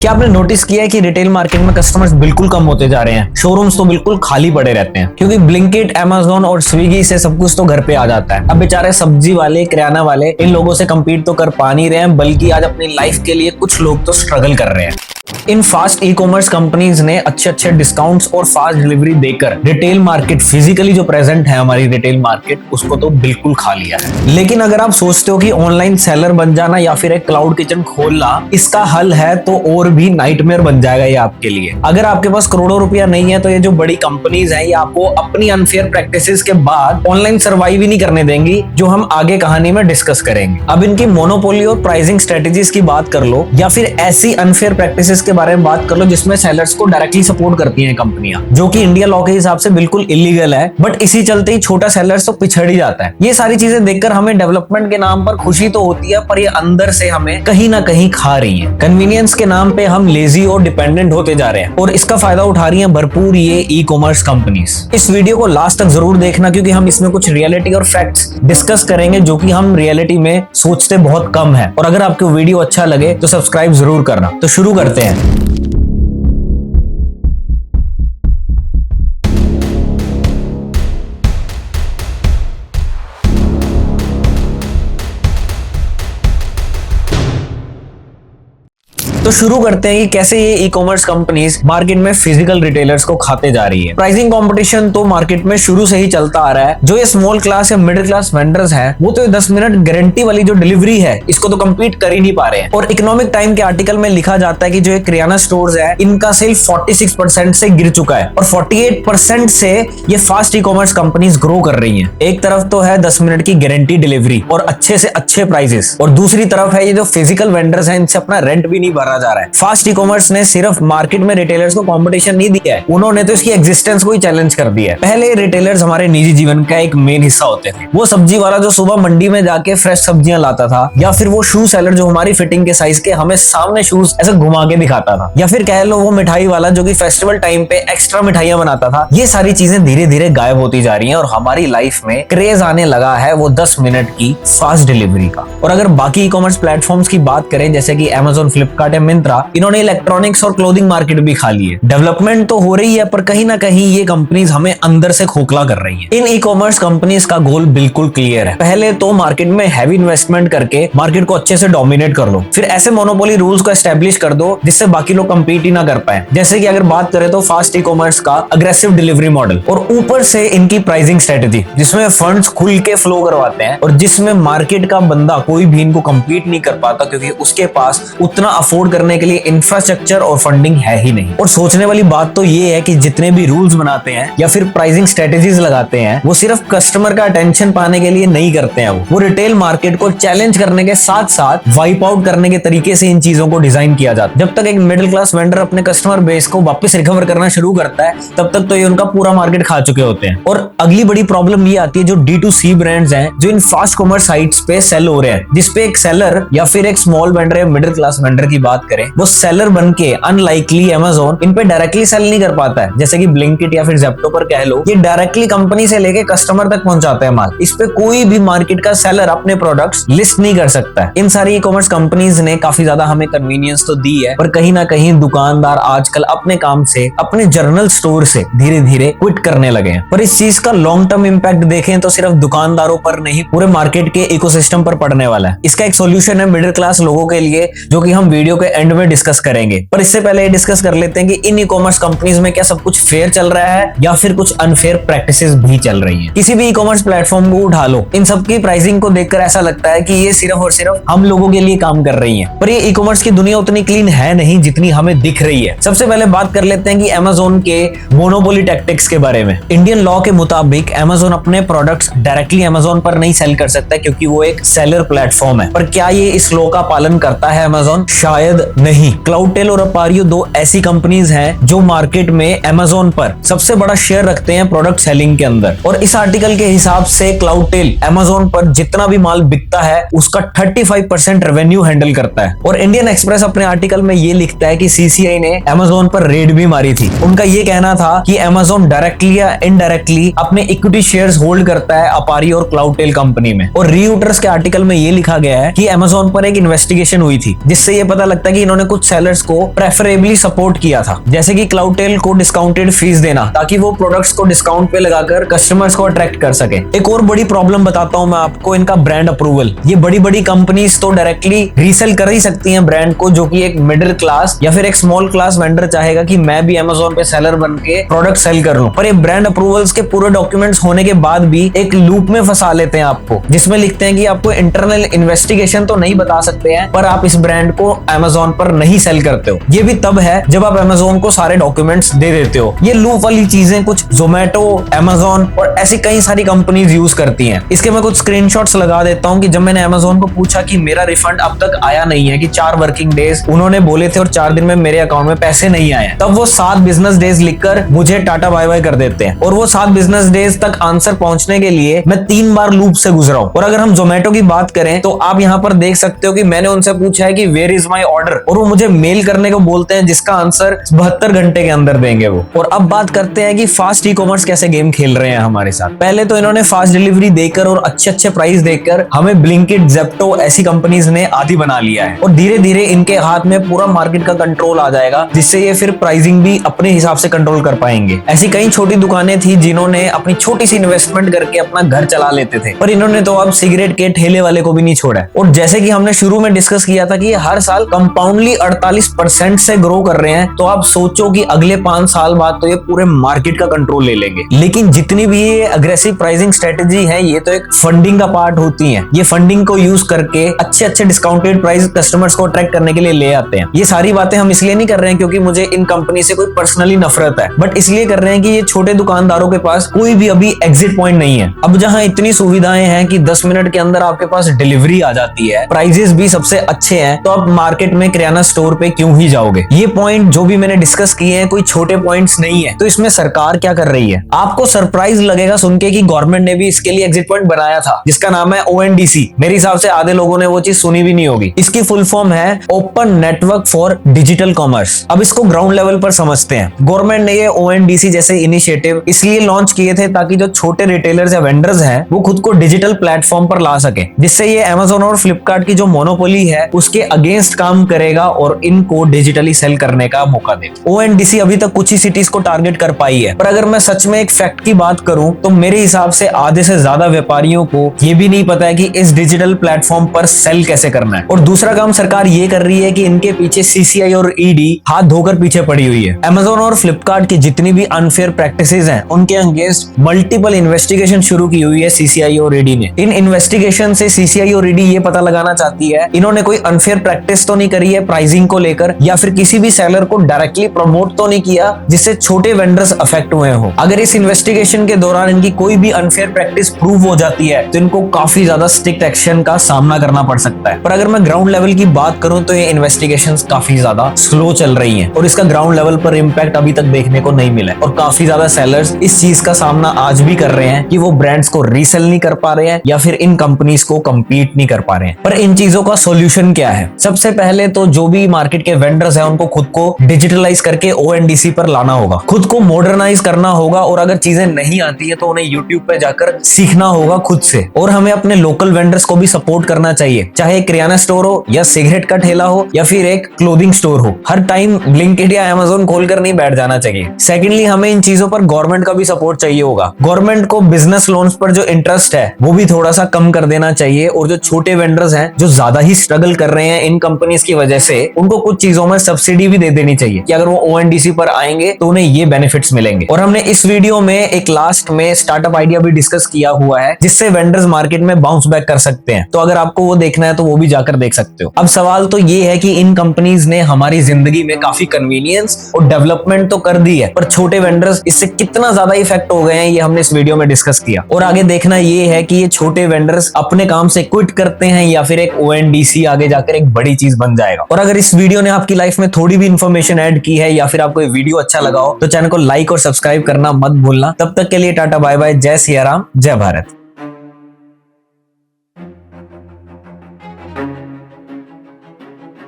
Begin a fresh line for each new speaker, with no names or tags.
क्या आपने नोटिस किया है कि रिटेल मार्केट में कस्टमर्स बिल्कुल कम होते जा रहे हैं। शोरूम्स तो बिल्कुल खाली पड़े रहते हैं क्योंकि ब्लिंकिट, अमेज़न और स्विगी से सब कुछ तो घर पे आ जाता है। अब बेचारे सब्जी वाले, किराना वाले इन लोगों से कम्पीट तो कर पा नहीं रहे हैं, बल्कि आज अपनी लाइफ के लिए कुछ लोग तो स्ट्रगल कर रहे हैं। इन फास्ट ई कॉमर्स कंपनीज ने अच्छे डिस्काउंट्स और फास्ट डिलीवरी देकर रिटेल मार्केट, फिजिकली जो प्रेजेंट है हमारी रिटेल मार्केट, उसको तो बिल्कुल खा लिया है। लेकिन अगर आप सोचते हो कि ऑनलाइन सेलर बन जाना या फिर एक क्लाउड किचन खोलना इसका हल है, तो और भी नाइटमेयर बन जाएगा ये आपके लिए। अगर आपके पास करोड़ों रुपया नहीं है तो ये जो बड़ी कंपनीज हैं ये आपको अपनी अनफेयर प्रैक्टिसेस के बाद ऑनलाइन सर्वाइव ही नहीं करने देंगी, जो हम आगे कहानी में डिस्कस करेंगे। अब इनकी मोनोपोली और प्राइसिंग स्ट्रेटेजीज की बात कर लो या फिर ऐसी अनफेयर प्रैक्टिसेस के बारे में बात कर लो जिसमें सेलर्स को डायरेक्टली सपोर्ट करती हैं कंपनियां, जो कि इंडिया लॉ के हिसाब से बिल्कुल इलीगल है, बट इसी चलते ही छोटा सेलर्स तो पिछड़ ही जाता है। ये सारी चीजें देखकर हमें डेवलपमेंट के नाम पर खुशी तो होती है, पर ये अंदर से हमें कहीं ना कहीं खा रही है। कन्वीनियंस के नाम पे हम लेजी और डिपेंडेंट होते जा रहे हैं और इसका फायदा उठा रही हैं भरपूर ये ई कॉमर्स कंपनीज। इस वीडियो को लास्ट तक जरूर देखना क्योंकि हम इसमें कुछ रियलिटी और फैक्ट्स डिस्कस करेंगे जो कि हम रियलिटी में सोचते बहुत कम है। और अगर आपको वीडियो अच्छा लगे तो सब्सक्राइब जरूर करना। तो शुरू करते हैं। तो शुरू करते हैं कि कैसे ये ई कॉमर्स कंपनीज मार्केट में फिजिकल रिटेलर्स को खाते जा रही है। प्राइसिंग कंपटीशन तो मार्केट में शुरू से ही चलता आ रहा है। जो ये स्मॉल क्लास या मिडिल क्लास वेंडर्स हैं वो तो 10 मिनट गारंटी वाली जो डिलीवरी है इसको तो कम्पीट कर ही नहीं पा रहे हैं। और इकोनॉमिक टाइम के आर्टिकल में लिखा जाता है कि जो ये किराना स्टोर्स है इनका सेल 46% से गिर चुका है और 48% से ये fast e commerce companies grow कर रही है। एक तरफ तो है 10 मिनट की गारंटी डिलीवरी और अच्छे से अच्छे प्राइसेस, और दूसरी तरफ है ये जो फिजिकल वेंडर्स हैं इनसे अपना रेंट भी नहीं भरा जा रहा है। फास्ट ई कॉमर्स ने सिर्फ मार्केट में रिटेलर्स को कंपटीशन नहीं दिया है, उन्होंने तो इसकी एग्जिस्टेंस को ही चैलेंज कर दिया है। पहले रिटेलर्स हमारे निजी जीवन का एक मेन हिस्सा होते थे। वो सब्जी वाला जो सुबह मंडी में जाके फ्रेश सब्जियां लाता था, या फिर वो शू सेलर जो हमारी फिटिंग के साइज के हमें सामने शूज ऐसे घुमा के दिखाता था, या फिर कह लो वो मिठाई वाला जो कि फेस्टिवल टाइम पे एक्स्ट्रा मिठाइयां बनाता था। ये सारी चीजें धीरे धीरे गायब होती जा रही हैं और हमारी लाइफ में क्रेज आने लगा है वो 10 मिनट की फास्ट डिलीवरी का। और अगर बाकी ई कॉमर्स प्लेटफॉर्म्स की बात करें जैसे कि अमेज़न, फ्लिपकार्ट या मिंत्रा, इन्होंने इलेक्ट्रॉनिक्स और क्लोथिंग मार्केट भी खा ली है। डेवलपमेंट तो हो रही है पर कहीं ना कहीं ये कंपनीज हमें अंदर से खोखला कर रही है। इन ई कॉमर्स कंपनीज का गोल बिल्कुल क्लियर है। पहले तो मार्केट में हैवी इन्वेस्टमेंट करके मार्केट को अच्छे से डोमिनेट कर लो, फिर ऐसे मोनोपोली रूल्स को एस्टेब्लिश कर दो जिससे बाकी लोग कम्पीट ही ना कर पाए। जैसे कि अगर बात करें तो फास्ट ई कॉमर्स का अग्रेसिव डिलीवरी मॉडल, और ऊपर से इनकी प्राइसिंग स्ट्रेटेजी जिसमें फंड्स खुल के फ्लो करवाते हैं और जिसमें मार्केट का बंदा कोई भी इनको कम्पीट नहीं कर पाता क्योंकि उसके पास उतना अफोर्ड करने के लिए इंफ्रास्ट्रक्चर और फंडिंग है ही नहीं। और सोचने वाली बात तो ये है कि जितने भी रूल्स बनाते हैं या फिर प्राइसिंग स्ट्रेटेजीज लगाते हैं वो सिर्फ कस्टमर का अटेंशन पाने के लिए नहीं करते हैं। वो रिटेल मार्केट को चैलेंज करने के साथ साथ वाइप आउट करने के तरीके से इन चीजों को डिजाइन किया जाता है। जब तक एक मिडिल क्लास वेंडर अपने कस्टमर बेस को वापस रिकवर करना शुरू करता है तब तक तो ये उनका पूरा मार्केट खा चुके होते हैं। और अगली बड़ी प्रॉब्लम ये आती है जो D2C ब्रांड्स हैं जो इन फास्ट कॉमर्स साइट्स पे सेल हो रहे हैं, जिसपे एक सेलर या फिर एक स्मॉल वेंडर या मिडिल क्लास वेंडर की बात करें, वो सेलर बन के अनलाइकली अमेज़न इन पे डायरेक्टली सेल नहीं कर पाता है। जैसे कि ब्लिंकिट या फिर ज़ेप्टो पर कह लो, ये डायरेक्टली कंपनी से लेके कस्टमर तक पहुंचाते हैं माल। इस पे कोई भी मार्केट का सेलर अपने प्रोडक्ट्स लिस्ट नहीं कर सकता है। इन सारी ई कॉमर्स कंपनीज ने काफी ज्यादा हमें कन्वीनियंस तो दी है, पर कहीं ना कहीं दुकानदार आजकल अपने काम से, अपने जर्नल स्टोर से धीरे धीरे क्विट करने लगे हैं। पर इस चीज का लॉन्ग टर्म इम्पैक्ट देखें तो सिर्फ दुकानदारों पर नहीं, पूरे मार्केट के इकोसिस्टम पर पड़ने वाला है। इसका एक सोल्यूशन है मिडिल क्लास लोगों के लिए, जो कि हम वीडियो के एंड में डिस्कस करेंगे। पर इससे पहले डिस्कस कर लेते हैं कि इन ई कॉमर्स कंपनीज में क्या सब कुछ फेयर चल रहा है या फिर कुछ अनफेयर प्रैक्टिसेस भी चल रही हैं। किसी भी ई कॉमर्स प्लेटफॉर्म को उठा लो, इन सब की प्राइसिंग को देखकर ऐसा लगता है कि ये सिर्फ और सिर्फ हम लोगों के लिए काम कर रही हैं। पर ये ई कॉमर्स की दुनिया उतनी क्लीन है नहीं जितनी हमें दिख रही है। सबसे पहले बात कर लेते हैं कि अमेज़न के मोनोपोली टैक्टिक्स के बारे में। इंडियन लॉ के मुताबिक अमेज़न अपने प्रोडक्ट्स डायरेक्टली अमेज़न पर नहीं सेल कर सकता क्योंकि वो एक सेलर प्लेटफॉर्म है। पर क्या ये इस लॉ का पालन करता है अमेज़न? शायद नहीं। क्लाउडटेल और अपारियो दो ऐसी कंपनीज हैं जो मार्केट में अमेज़न पर सबसे बड़ा शेयर रखते हैं प्रोडक्ट सेलिंग के अंदर। और इस आर्टिकल के हिसाब से क्लाउडटेल अमेज़न पर जितना भी माल बिकता है उसका 35% रेवेन्यू हैंडल करता है। और इंडियन एक्सप्रेस अपने आर्टिकल में ये लिखता है कि CCI ने अमेज़न पर रेड भी मारी थी। उनका ये कहना था कि अमेज़न डायरेक्टली या इनडायरेक्टली अपने इक्विटी शेयर्स होल्ड करता है अपारी और क्लाउडटेल कंपनी में। और रीयूटर्स के आर्टिकल में ये लिखा गया है कि अमेज़न पर एक इन्वेस्टिगेशन हुई थी जिससे ये पता लगता है कि इन्होंने कुछ सेलर्स को प्रेफरेबली सपोर्ट किया था, जैसे कि क्लाउडटेल को डिस्काउंटेड फीस देना ताकि वो प्रोडक्ट्स को डिस्काउंट पे लगाकर कस्टमर्स को अट्रैक्ट कर सके। एक और बड़ी प्रॉब्लम बताता हूं मैं आपको, इनका ब्रांड अप्रूवल। ये बड़ी बड़ी कंपनीज तो डायरेक्टली रीसेल कर ही सकती हैं ब्रांड को, जो कि एक मिडिल क्लास या फिर एक स्मॉल क्लास वेंडर चाहेगा कि मैं भी अमेजोन पे सेलर बन के प्रोडक्ट सेल कर लूं। पर ये ब्रांड अप्रूवल्स के पूरे डॉक्यूमेंट्स होने के बाद भी एक लूप में फंसा लेते हैं आपको, जिसमें लिखते हैं कि आपको इंटरनल इन्वेस्टिगेशन तो नहीं बता सकते हैं पर आप इस ब्रांड को अमेजोन पर नहीं सेल करते हो। ये भी तब है जब आप अमेजोन को सारे डॉक्यूमेंट्स दे देते हो। ये लूप वाली चीजें कुछ जोमेटो, अमेजोन और ऐसी कई सारी कंपनीज यूज करती हैं। इसके मैं कुछ स्क्रीनशॉट्स लगा देता हूं कि जब मैंने अमेजोन को पूछा कि मेरा रिफंड अब तक आया नहीं है, कि 4 वर्किंग डेज उन्होंने बोले थे और 4 दिन में मेरे अकाउंट में पैसे नहीं आए, तब वो 7 बिजनेस डेज लिखकर मुझे टाटा बाय बाय कर देते हैं। और वो 7 बिजनेस डेज तक आंसर पहुंचने के लिए मैं 3 बार लूप से गुजरा हूं। और अगर हम जोमेटो की बात करें तो आप यहाँ पर देख सकते हो कि मैंने उनसे पूछा है कि वेयर इज माई ऑर्डर, और वो मुझे मेल करने को बोलते हैं जिसका आंसर 72 घंटे के अंदर देंगे वो। और अब बात करते हैं कि फास्ट ई कॉमर्स कैसे गेम खेल रहे हैं हमारे साथ। पहले तो इन्होंने फास्ट डिलीवरी देकर और अच्छे अच्छे प्राइस देकर हमें ब्लिंकिट, जेप्टो ऐसी कंपनीज ने आदी बना लिया है, और धीरे धीरे इनके हाथ में पूरा मार्केट का कंट्रोल आ जाएगा, जिससे ये फिर प्राइसिंग भी अपने हिसाब से कंट्रोल कर पाएंगे। ऐसी कई छोटी दुकानें थी जिन्होंने अपनी छोटी सी इन्वेस्टमेंट करके अपना घर चला लेते थे, पर इन्होंने तो अब सिगरेट के ठेले वाले को भी नहीं छोड़ा। और जैसे कि हमने शुरू में डिस्कस किया था कि ये हर साल कंपाउंडली 48% से ग्रो कर रहे हैं, तो आप सोचो कि अगले 5 साल बाद तो ये पूरे मार्केट का कंट्रोल ले लेंगे। लेकिन जितनी भी ये अग्रेसिव प्राइसिंग स्ट्रेटेजी है, ये तो एक फंडिंग का पार्ट होती है। ये फंडिंग को यूज करके अच्छे अच्छे डिस्काउंटेड प्राइस कस्टमर्स को अट्रैक्ट करने के लिए ले आते हैं। ये सारी बातें हम इसलिए नहीं कर रहे हैं क्योंकि मुझे इन कंपनी से कोई पर्सनली नफरत है, बट इसलिए कर रहे हैं कि ये छोटे दुकानदारों के पास कोई भी अभी एग्जिट पॉइंट नहीं है। अब जहां इतनी सुविधाएं हैं कि 10 मिनट के अंदर आपके पास डिलीवरी आ जाती है, प्राइजेस भी सबसे अच्छे हैं, तो आप मार्केट में किराना स्टोर पे क्यों ही जाओगे। ये पॉइंट जो भी मैंने डिस्कस किए हैं कोई छोटे पॉइंट्स नहीं है। तो इसमें सरकार क्या कर रही है, आपको सरप्राइज लगेगा सुन के कि गवर्नमेंट ने भी इसके लिए एग्जिट पॉइंट बनाया था, जिसका नाम है ONDC। मेरे हिसाब से आधे लोगों ने वो चीज सुनी भी नहीं होगी। इसकी फुल फॉर्म है open network for digital commerce. अब इसको ग्राउंड लेवल पर समझते हैं। गवर्नमेंट ने ये ONDC जैसे इनिशिएटिव इसलिए लॉन्च किए थे ताकि जो छोटे रिटेलर्स या वेंडर्स हैं वो खुद को डिजिटल प्लेटफॉर्म पर ला सके, जिससे ये अमेजोन और फ्लिपकार्ट की जो मोनोपोली है उसके अगेंस्ट काम करेगा और इनको डिजिटली सेल करने का मौका दे। ONDC अभी तक कुछ ही सिटीज को टारगेट कर पाई है, पर अगर मैं सच में एक फैक्ट की बात करूं तो मेरे हिसाब से आधे से ज्यादा व्यापारियों को ये भी नहीं पता है कि इस डिजिटल प्लेटफॉर्म पर सेल कैसे करना है। और दूसरा काम सरकार ये कर रही है कि इनके पीछे CCI और ED हाथ धोकर पीछे पड़ी हुई है। अमेजोन और फ्लिपकार्ट की जितनी भी अनफेयर प्रैक्टिसेस हैं उनके अगेंस्ट मल्टीपल इन्वेस्टिगेशन शुरू की हुई है CCI और ED ने। इन इन्वेस्टिगेशन से CCI और ED ये पता लगाना चाहती है इन्होंने कोई अनफेयर प्रैक्टिस तो नहीं करी है प्राइसिंग को लेकर, या फिर किसी भी सेलर को डायरेक्टली प्रमोट तो नहीं किया जिससे छोटे वेंडर्स अफेक्ट हुए हो। अगर इस इन्वेस्टिगेशन के दौरान इनकी कोई भी अनफेयर प्रैक्टिस प्रूव हो जाती है तो इनको काफी ज्यादा स्ट्रिक्ट एक्शन का सामना करना पड़ सकता है। पर अगर मैं ग्राउंड लेवल की बात करूं तो ये इन्वेस्टिगेशंस काफी ज्यादा स्लो चल रही हैं और इसका ग्राउंड लेवल पर इम्पैक्ट अभी तक देखने को नहीं मिला है। और काफी ज्यादा सेलर्स इस चीज का सामना आज भी कर रहे हैं कि वो ब्रांड्स को रीसेल नहीं कर पा रहे हैं या फिर इन कंपनीज को कम्पीट नहीं कर पा रहे हैं। पर इन चीजों का सोल्यूशन क्या है? सबसे पहले तो जो भी मार्केट के वेंडर्स हैं उनको खुद को डिजिटलाइज करके ONDC पर लाना होगा, खुद को मॉडर्नाइज करना होगा, और अगर चीजें नहीं आती है तो उन्हें YouTube पे जाकर सीखना होगा खुद से। और हमें अपने लोकल वेंडर्स को भी सपोर्ट करना चाहिए, चाहे किराना स्टोर हो या सिगरेट का ठेला हो या फिर एक क्लोथिंग स्टोर हो। हर टाइम ब्लिंकिट या Amazon खोलकर नहीं बैठ जाना चाहिए। सेकेंडली हमें इन चीजों पर गवर्नमेंट का भी सपोर्ट चाहिए होगा। गवर्नमेंट को बिजनेस लोन्स पर जो इंटरेस्ट है वो भी थोड़ा सा कम कर देना चाहिए, और जो छोटे वेंडर्स हैं जो ज्यादा ही स्ट्रगल कर रहे हैं इन कंपनीज की वजह से, उनको कुछ चीजों में सब्सिडी भी दे देनी चाहिए कि अगर वो ONDC पर आएंगे तो उन्हें ये बेनिफिट्स मिलेंगे। और हमने इस वीडियो में एक लास्ट में स्टार्टअप आइडिया भी डिस्कस किया हुआ है जिससे वेंडर्स मार्केट में बाउंस बैक कर सकते हैं, तो अगर आपको वो देखना है तो वो भी जाकर देख सकते हो। अब सवाल तो ये है कि इन कंपनीज ने हमारी जिंदगी में काफी कन्वीनियंस और डेवलपमेंट तो कर दी है, पर छोटे वेंडर्स इससे कितना ज्यादा इफेक्ट हो गए हैं ये हमने इस वीडियो में डिस्कस किया। और आगे देखना ये है कि ये छोटे वेंडर्स अपने काम से क्विट करते हैं या फिर एक ONDC आगे जाकर एक बड़ी चीज बन जाएगा। और अगर इस वीडियो ने आपकी लाइफ में थोड़ी भी इंफॉर्मेशन ऐड की है या फिर आपको ये वीडियो अच्छा लगा हो तो चैनल को लाइक और सब्सक्राइब करना मत भूलना। तब तक के लिए टाटा बाय बाय, जय सिया राम, जय भारत।